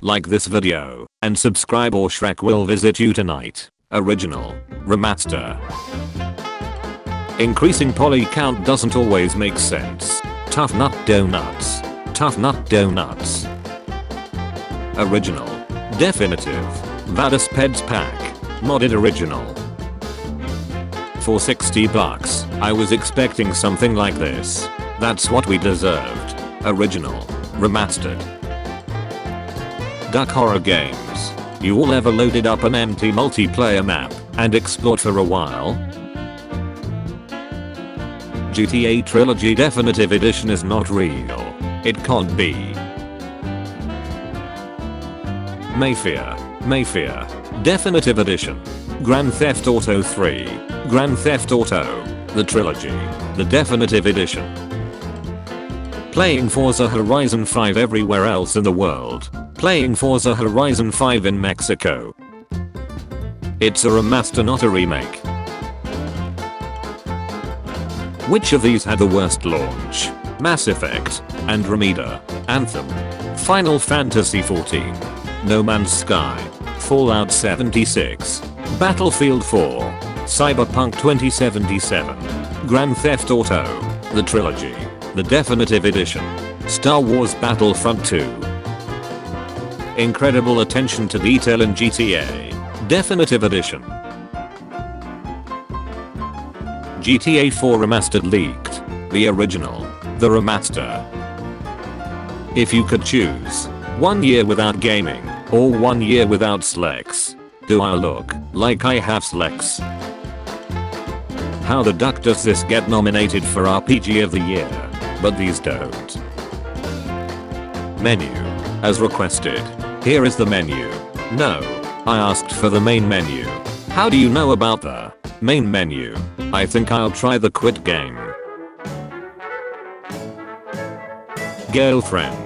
like this video, and subscribe or Shrek will visit you tonight. Original. Remaster. Increasing poly count doesn't always make sense. Tough nut donuts. Tough nut donuts. Original. Definitive. Vadis Peds Pack. Modded original. For $60, I was expecting something like this. That's what we deserved. Original. Remastered. Duck horror games. You all ever loaded up an empty multiplayer map and explored for a while? GTA Trilogy Definitive Edition is not real. It can't be. Mafia. Definitive Edition. Grand Theft Auto 3. Grand Theft Auto. The Trilogy. The Definitive Edition. Playing Forza Horizon 5 everywhere else in the world. Playing Forza Horizon 5 in Mexico. It's a remaster, not a remake. Which of these had the worst launch? Mass Effect, Andromeda, Anthem, Final Fantasy XIV, No Man's Sky, Fallout 76, Battlefield 4, Cyberpunk 2077, Grand Theft Auto, The Trilogy, The Definitive Edition, Star Wars Battlefront 2. Incredible attention to detail in GTA Definitive Edition. GTA 4 Remastered leaked. The original. The remaster. If you could choose 1 year without gaming or 1 year without Slex, do I look like I have Slex? How the duck does this get nominated for RPG of the year, but these don't? Menu. As requested. Here is the menu. No. I asked for the main menu. How do you know about the main menu? I think I'll try the quit game. Girlfriend.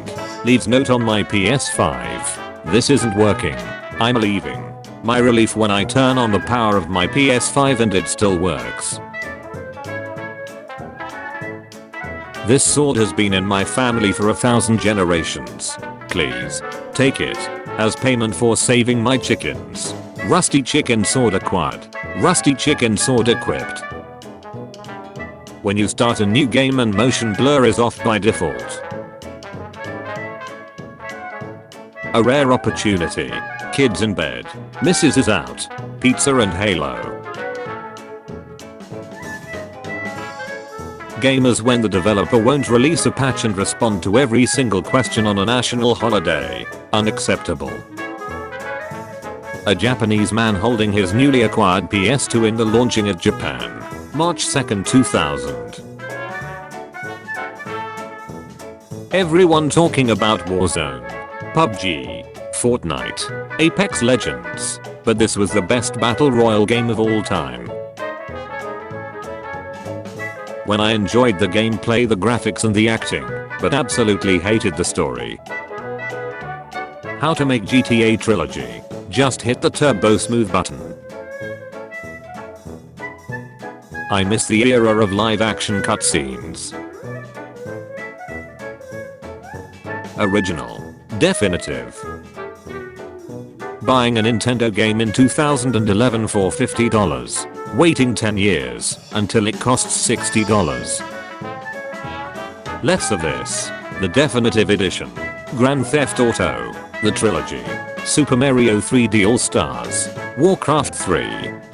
Leaves note on my PS5. This isn't working. I'm leaving. My relief when I turn on the power of my PS5 and it still works. This sword has been in my family for 1,000 generations. Please. Take it. As payment for saving my chickens. Rusty chicken sword acquired. Rusty chicken sword equipped. When you start a new game and motion blur is off by default. A rare opportunity. Kids in bed. Mrs. is out. Pizza and Halo. Gamers when the developer won't release a patch and respond to every single question on a national holiday. Unacceptable. A Japanese man holding his newly acquired PS2 in the launching at Japan. March 2nd 2000. Everyone talking about Warzone, PUBG, Fortnite, Apex Legends, but this was the best battle royale game of all time. When I enjoyed the gameplay, the graphics and the acting, but absolutely hated the story. How to make GTA Trilogy. Just hit the turbo smooth button. I miss the era of live action cutscenes. Original. Definitive. Buying a Nintendo game in 2011 for $50. Waiting 10 years until it costs $60. Less of this. The Definitive Edition. Grand Theft Auto. The Trilogy. Super Mario 3D All-Stars. Warcraft 3.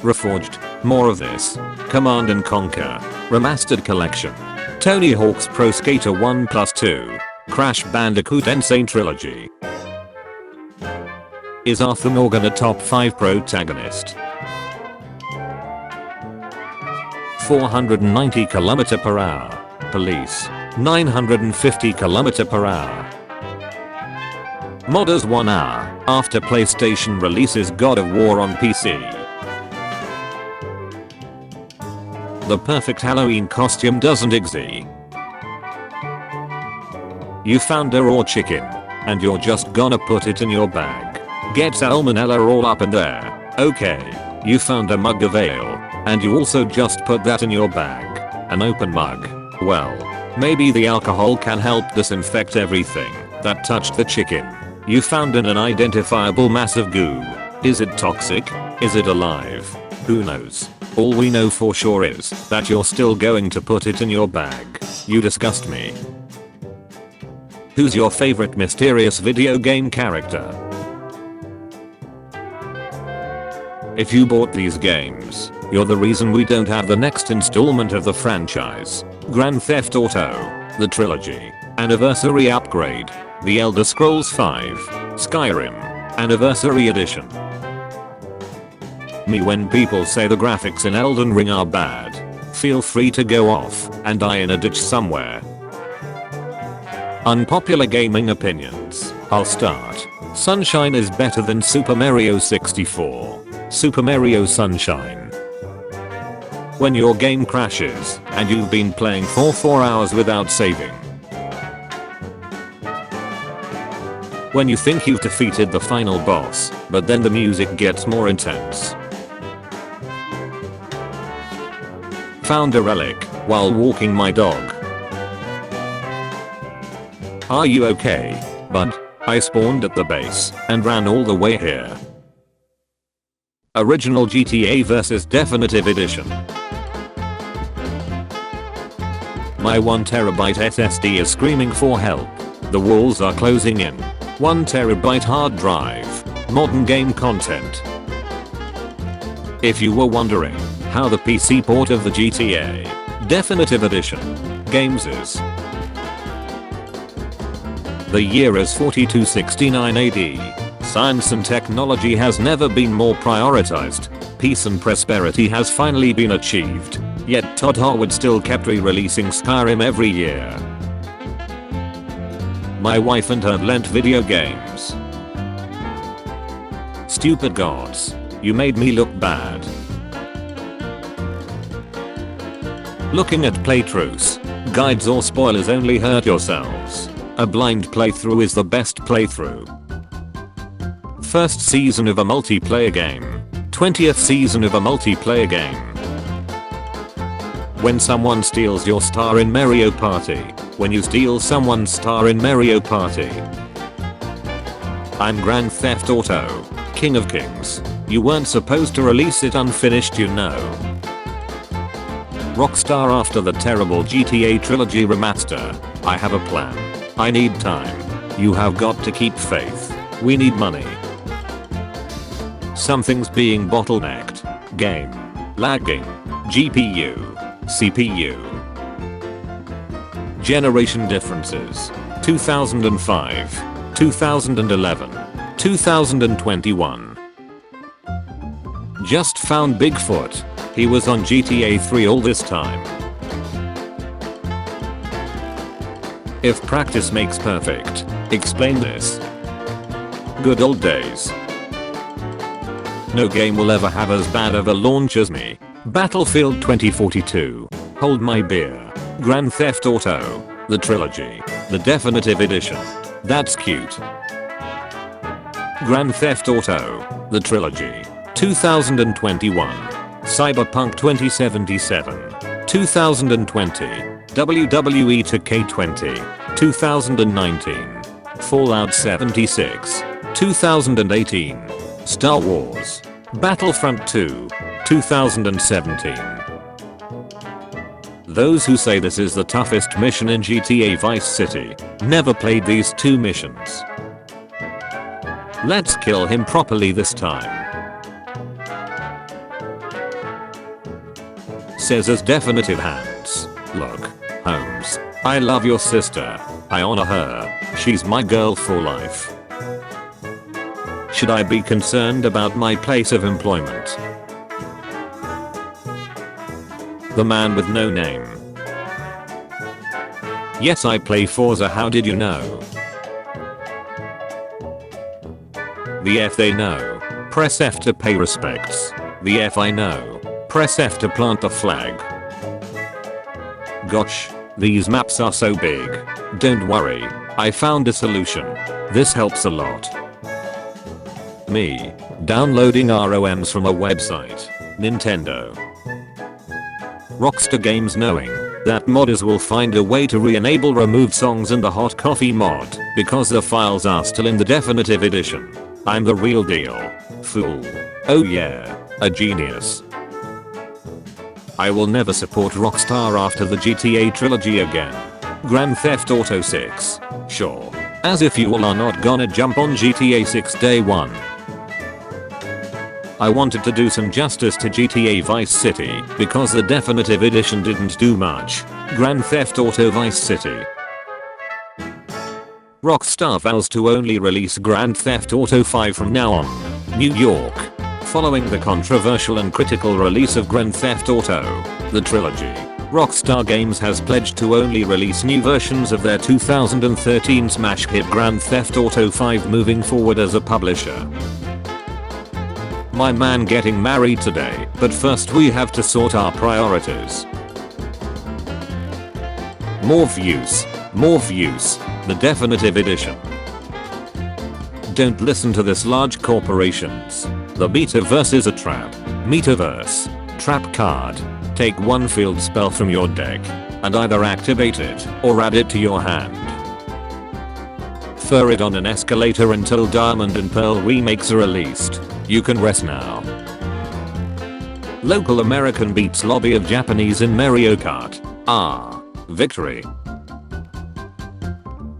Reforged. More of this. Command & Conquer. Remastered Collection. Tony Hawk's Pro Skater 1+2. Crash Bandicoot Insane Trilogy. Is Arthur Morgan a top 5 protagonist? 490 km/h. Police. 950 km/h. Modders 1 hour after PlayStation releases God of War on PC. The perfect Halloween costume doesn't exist. You found a raw chicken and you're just gonna put it in your bag. Get salmonella all up in there. Okay. You found a mug of ale and you also just put that in your bag. An open mug. Well, maybe the alcohol can help disinfect everything that touched the chicken. You found an unidentifiable mass of goo. Is it toxic? Is it alive? Who knows? All we know for sure is that you're still going to put it in your bag. You disgust me. Who's your favorite mysterious video game character? If you bought these games, you're the reason we don't have the next installment of the franchise. Grand Theft Auto, the Trilogy, Anniversary Upgrade, The Elder Scrolls V, Skyrim, Anniversary Edition. Me when people say the graphics in Elden Ring are bad, feel free to go off and die in a ditch somewhere. Unpopular gaming opinions. I'll start. Sunshine is better than Super Mario 64. Super Mario Sunshine. When your game crashes and you've been playing for 4 hours without saving. When you think you've defeated the final boss, but then the music gets more intense. Found a relic while walking my dog. Are you okay, bud? I spawned at the base and ran all the way here. Original GTA vs Definitive Edition. My 1TB SSD is screaming for help. The walls are closing in. 1TB hard drive. Modern game content. If you were wondering how the PC port of the GTA Definitive Edition games is. The year is 4269 AD. Science and technology has never been more prioritized. Peace and prosperity has finally been achieved. Yet Todd Howard still kept re-releasing Skyrim every year. My wife and her lent video games. Stupid gods. You made me look bad. Looking at playthroughs, guides or spoilers only hurt yourselves. A blind playthrough is the best playthrough. First season of a multiplayer game. 20th season of a multiplayer game. When someone steals your star in Mario Party. When you steal someone's star in Mario Party. I'm Grand Theft Auto, King of Kings. You weren't supposed to release it unfinished, you know. RockStar after the terrible GTA Trilogy Remaster. I have a plan. I need time. You have got to keep faith. We need money. Something's being bottlenecked. Game. Lagging. GPU. CPU. Generation differences. 2005. 2011. 2021. Just found Bigfoot. He was on GTA 3 all this time. If practice makes perfect, explain this. Good old days. No game will ever have as bad of a launch as me. Battlefield 2042. Hold my beer. Grand Theft Auto. The Trilogy. The Definitive Edition. That's cute. Grand Theft Auto. The Trilogy. 2021. Cyberpunk 2077. 2020. WWE 2K20. 2019. Fallout 76. 2018. Star Wars. Battlefront 2. 2017. Those who say this is the toughest mission in GTA Vice City never played these two missions. Let's kill him properly this time. Says as definitive hands. Look, Holmes, I love your sister. I honor her. She's my girl for life. Should I be concerned about my place of employment? The man with no name. Yes, I play Forza, how did you know? The F they know. Press F to pay respects. The F I know. Press F to plant the flag. Gosh, these maps are so big. Don't worry, I found a solution. This helps a lot. Me. Downloading ROMs from a website. Nintendo. RockStar Games knowing That modders will find a way to re-enable removed songs in the hot coffee mod because the files are still in the definitive edition. I'm the real deal. Fool. Oh yeah, a genius. I will never support RockStar after the GTA Trilogy again. Grand Theft Auto 6. Sure. As if you all are not gonna jump on GTA 6 day one. I wanted to do some justice to GTA Vice City because the definitive edition didn't do much. Grand Theft Auto Vice City. RockStar vows to only release Grand Theft Auto 5 from now on. New York. Following the controversial and critical release of Grand Theft Auto, the trilogy, RockStar Games has pledged to only release new versions of their 2013 smash hit Grand Theft Auto 5 moving forward as a publisher. My man getting married today, but first we have to sort our priorities. More views, the definitive edition. Don't listen to this large corporations. The metaverse is a trap. Metaverse. Trap card. Take one field spell from your deck and either activate it or add it to your hand. Throw it on an escalator until Diamond and Pearl remakes are released. You can rest now. Local American beats lobby of Japanese in Mario Kart. Ah, victory.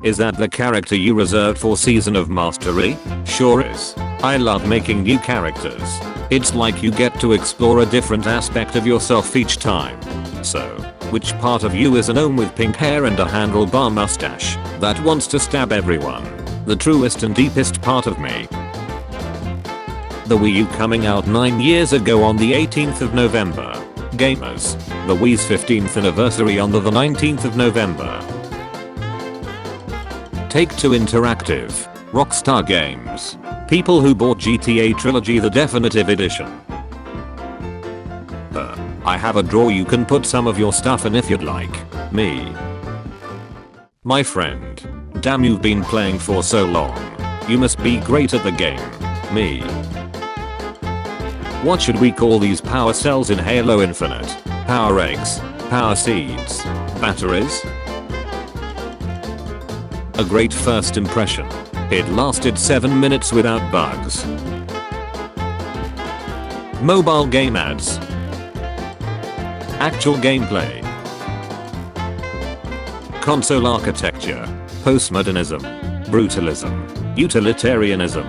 Is that the character you reserved for Season of Mastery? Sure is. I love making new characters. It's like you get to explore a different aspect of yourself each time. So, which part of you is a gnome with pink hair and a handlebar mustache that wants to stab everyone? The truest and deepest part of me. The Wii U coming out 9 years ago on the 18th of November. Gamers. The Wii's 15th anniversary on the 19th of November. Take-Two Interactive. RockStar Games. People who bought GTA Trilogy the Definitive Edition. I have a drawer you can put some of your stuff in if you'd like. Me. My friend. Damn, you've been playing for so long. You must be great at the game. Me. What should we call these power cells in Halo Infinite? Power eggs? Power seeds? Batteries? A great first impression. It lasted 7 minutes without bugs. Mobile game ads. Actual gameplay. Console architecture. Postmodernism. Brutalism. Utilitarianism.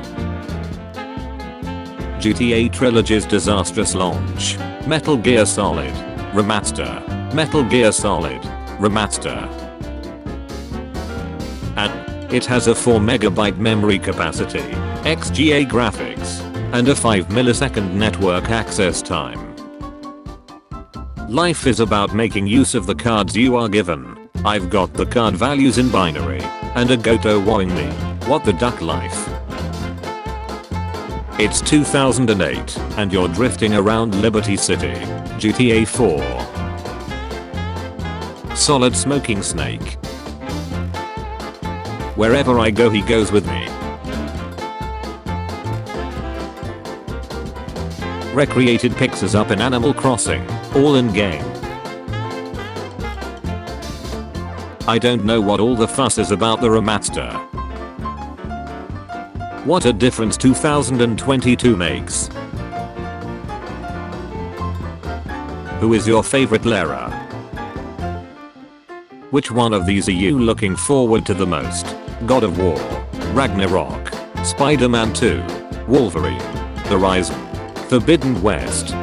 GTA Trilogy's disastrous launch. Metal Gear Solid. Remaster. Metal Gear Solid. Remaster. And it has a 4MB memory capacity, XGA graphics, and a 5 millisecond network access time. Life is about making use of the cards you are given. I've got the card values in binary, and a Goto wowing me. What the duck life. It's 2008, and you're drifting around Liberty City, GTA 4. Solid smoking snake. Wherever I go he goes with me. Recreated pictures up in Animal Crossing, all in game. I don't know what all the fuss is about the remaster. What a difference 2022 makes. Who is your favorite Lara? Which one of these are you looking forward to the most? God of War, Ragnarok, Spider-Man 2, Wolverine, Horizon, Forbidden West.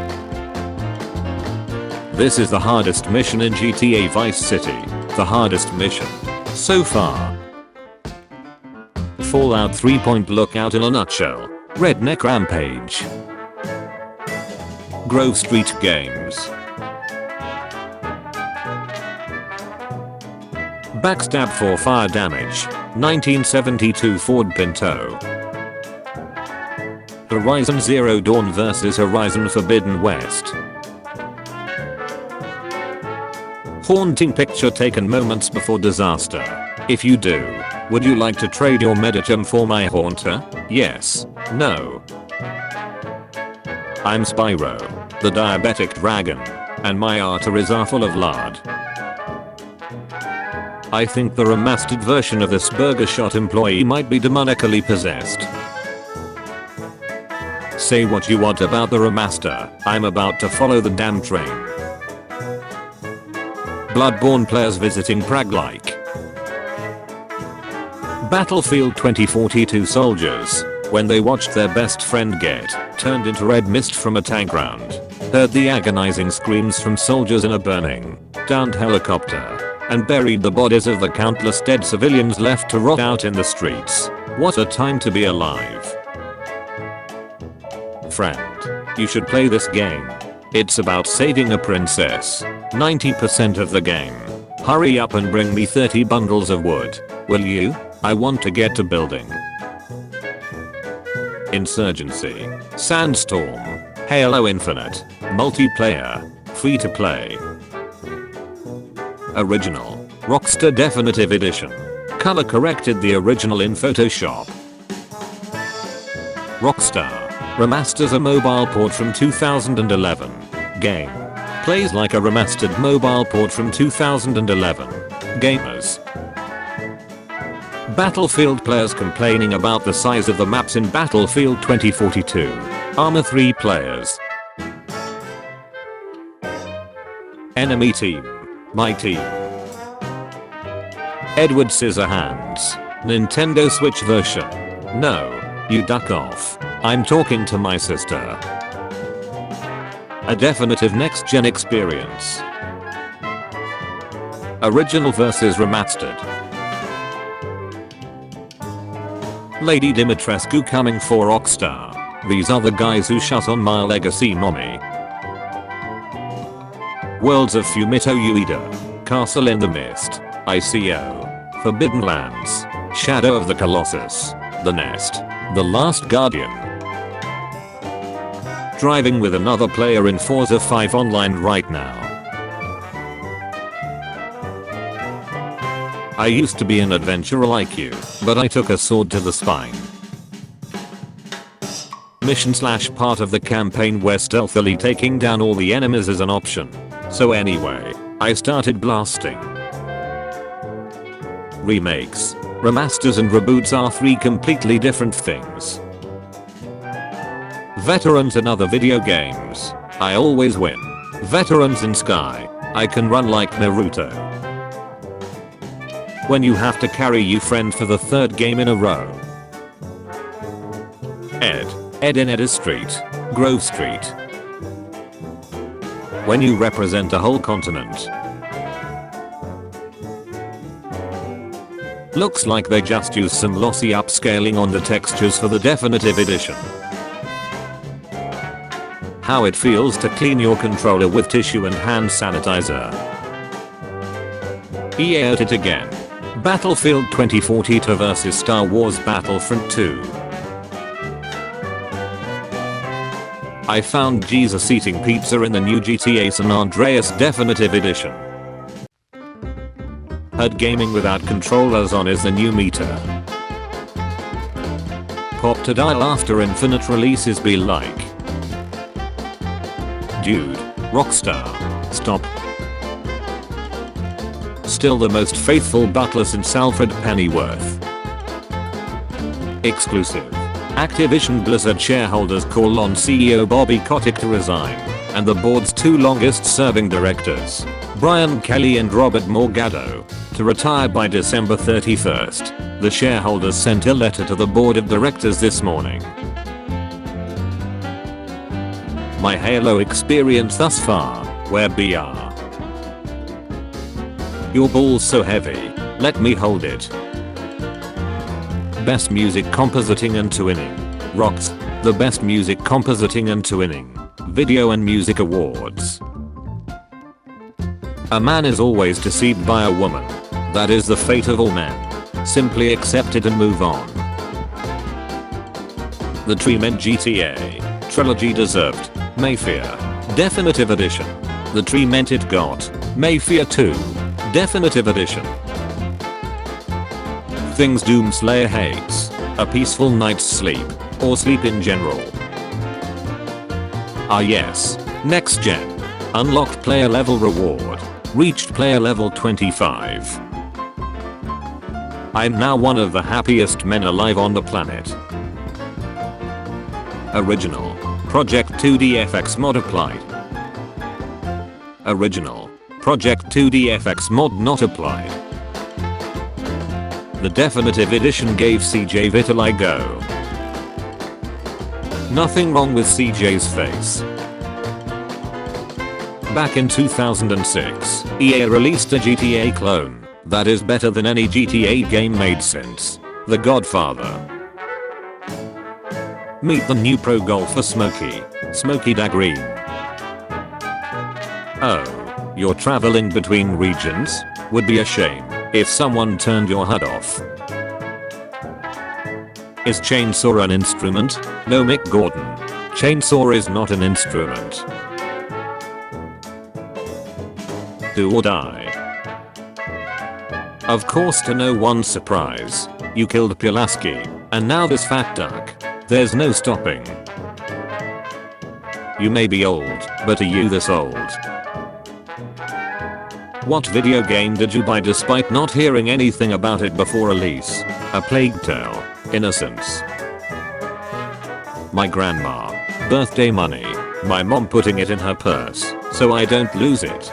This is the hardest mission in GTA Vice City, the hardest mission so far. Fallout 3. Lookout in a nutshell. Redneck Rampage. Grove Street Games. Backstab for fire damage. 1972 Ford Pinto. Horizon Zero Dawn vs Horizon Forbidden West. Haunting picture taken moments before disaster. If you do, would you like to trade your Medicham for my Haunter? Yes. No. I'm Spyro, the diabetic dragon, and my arteries are full of lard. I think the remastered version of this burger shot employee might be demonically possessed. Say what you want about the remaster, I'm about to follow the damn train. Bloodborne players visiting Prague like. Battlefield 2042 soldiers, when they watched their best friend get turned into red mist from a tank round, heard the agonizing screams from soldiers in a burning, downed helicopter, and buried the bodies of the countless dead civilians left to rot out in the streets. What a time to be alive. Friend, you should play this game. It's about saving a princess. 90% of the game. Hurry up and bring me 30 bundles of wood, will you? I want to get to building. Insurgency, Sandstorm, Halo Infinite, multiplayer, free to play. Original, RockStar Definitive Edition. Color corrected the original in Photoshop. RockStar remasters a mobile port from 2011. Game plays like a remastered mobile port from 2011. Gamers. Battlefield players complaining about the size of the maps in Battlefield 2042. Armor 3 players. Enemy team. My team. Edward Scissorhands. Nintendo Switch version. No, you duck off. I'm talking to my sister. A definitive next-gen experience. Original versus remastered. Lady Dimitrescu coming for RockStar. These are the guys who shut on my legacy mommy. Worlds of Fumito Ueda. Castle in the Mist. ICO. Forbidden Lands. Shadow of the Colossus. The Nest. The Last Guardian. Driving with another player in Forza 5 online right now. I used to be an adventurer like you, but I took a sword to the spine. Mission/part of the campaign where stealthily taking down all the enemies is an option. So anyway, I started blasting. Remakes, remasters and reboots are three completely different things. Veterans and other video games. I always win. Veterans in Sky. I can run like Naruto. When you have to carry your friend for the third game in a row. Ed in Edda Street. Grove Street. When you represent a whole continent. Looks like they just used some lossy upscaling on the textures for the definitive edition. How it feels to clean your controller with tissue and hand sanitizer. EA at it again. Battlefield 2042 vs Star Wars Battlefront 2. I found Jesus eating pizza in the new GTA San Andreas Definitive Edition. Heard gaming without controllers on is the new meter. Pop to dial after infinite releases be like. Dude, RockStar, stop. Still the most faithful butler since Alfred Pennyworth. Exclusive. Activision Blizzard shareholders call on CEO Bobby Kotick to resign, and the board's two longest serving directors, Brian Kelly and Robert Morgado, to retire by December 31st. The shareholders sent a letter to the board of directors this morning. My Halo experience thus far, where BR. Your ball's so heavy, let me hold it. Best Music Compositing and Twinning. Rocks, the Best Music Compositing and Twinning Video and Music Awards. A man is always deceived by a woman. That is the fate of all men. Simply accept it and move on. The Treatment GTA Trilogy deserved. Mafia Definitive Edition. The treatment it got. Mafia 2 Definitive Edition. Things Doomslayer hates. A peaceful night's sleep, or sleep in general. Ah yes, next gen. Unlocked player level reward. Reached player level 25. I'm now one of the happiest men alive on the planet. Original. Project 2D-FX mod applied. Original. Project 2D-FX mod not applied. The definitive edition gave CJ vitiligo. Nothing wrong with CJ's face. Back in 2006, EA released a GTA clone that is better than any GTA game made since The Godfather. Meet the new pro golfer Smokey, Smokey da Green. Oh, you're traveling between regions? Would be a shame if someone turned your HUD off. Is chainsaw an instrument? No, Mick Gordon. Chainsaw is not an instrument. Do or die. Of course, to no one's surprise, you killed Pulaski, and now this fat duck. There's no stopping. You may be old, but are you this old? What video game did you buy despite not hearing anything about it before release? A Plague Tale. Innocence. My grandma. Birthday money. My mom putting it in her purse, so I don't lose it.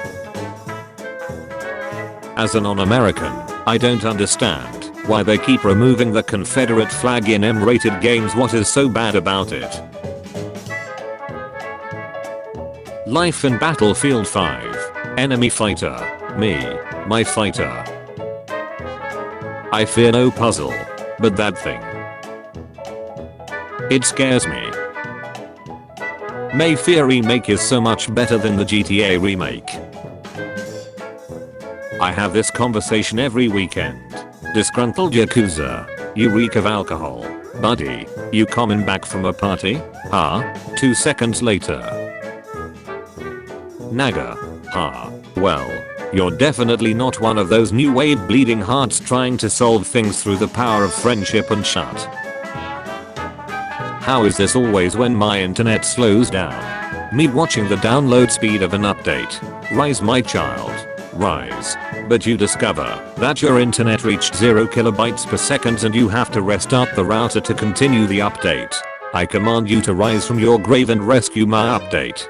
As a non-American, I don't understand why they keep removing the Confederate flag in M-rated games. What is so bad about it? Life in Battlefield 5. Enemy fighter. Me. My fighter. I fear no puzzle. But that thing. It scares me. Mafia remake is so much better than the GTA remake. I have this conversation every weekend. Disgruntled Yakuza. You reek of alcohol. Buddy, you coming back from a party? Huh? 2 seconds later. Naga. Huh. Well, you're definitely not one of those new wave bleeding hearts trying to solve things through the power of friendship and shut. How is this always when my internet slows down? Me watching the download speed of an update. Rise my child. Rise. But you discover that your internet reached 0 kilobytes per second and you have to restart the router to continue the update. I command you to rise from your grave and rescue my update.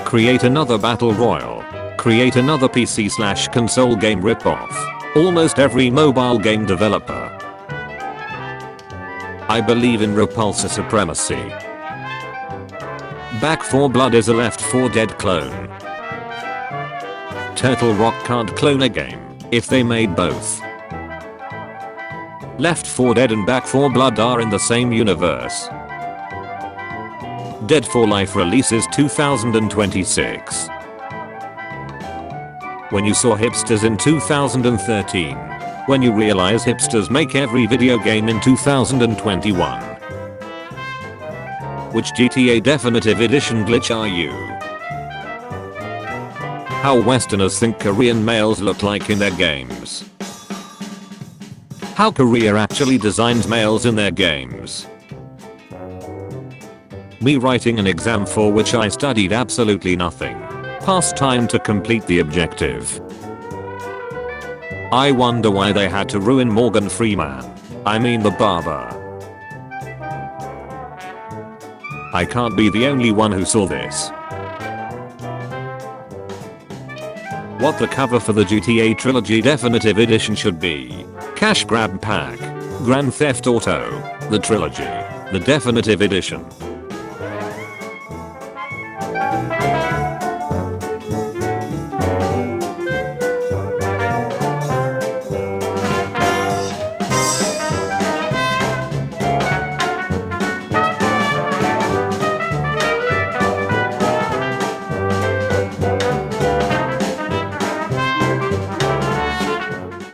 Create another battle royale. Create another PC/console game ripoff. Almost every mobile game developer. I believe in repulsor supremacy. Back 4 Blood is a Left 4 Dead clone. Turtle Rock can't clone a game if they made both. Left 4 Dead and Back 4 Blood are in the same universe. Dead for Life releases 2026. When you saw hipsters in 2013. When you realize hipsters make every video game in 2021. Which GTA Definitive Edition glitch are you? How Westerners think Korean males look like in their games. How Korea actually designs males in their games. Me writing an exam for which I studied absolutely nothing. Past time to complete the objective. I wonder why they had to ruin Morgan Freeman. I mean the barber. I can't be the only one who saw this. What the cover for the GTA Trilogy Definitive Edition should be. Cash grab pack. Grand Theft Auto. The Trilogy. The Definitive Edition.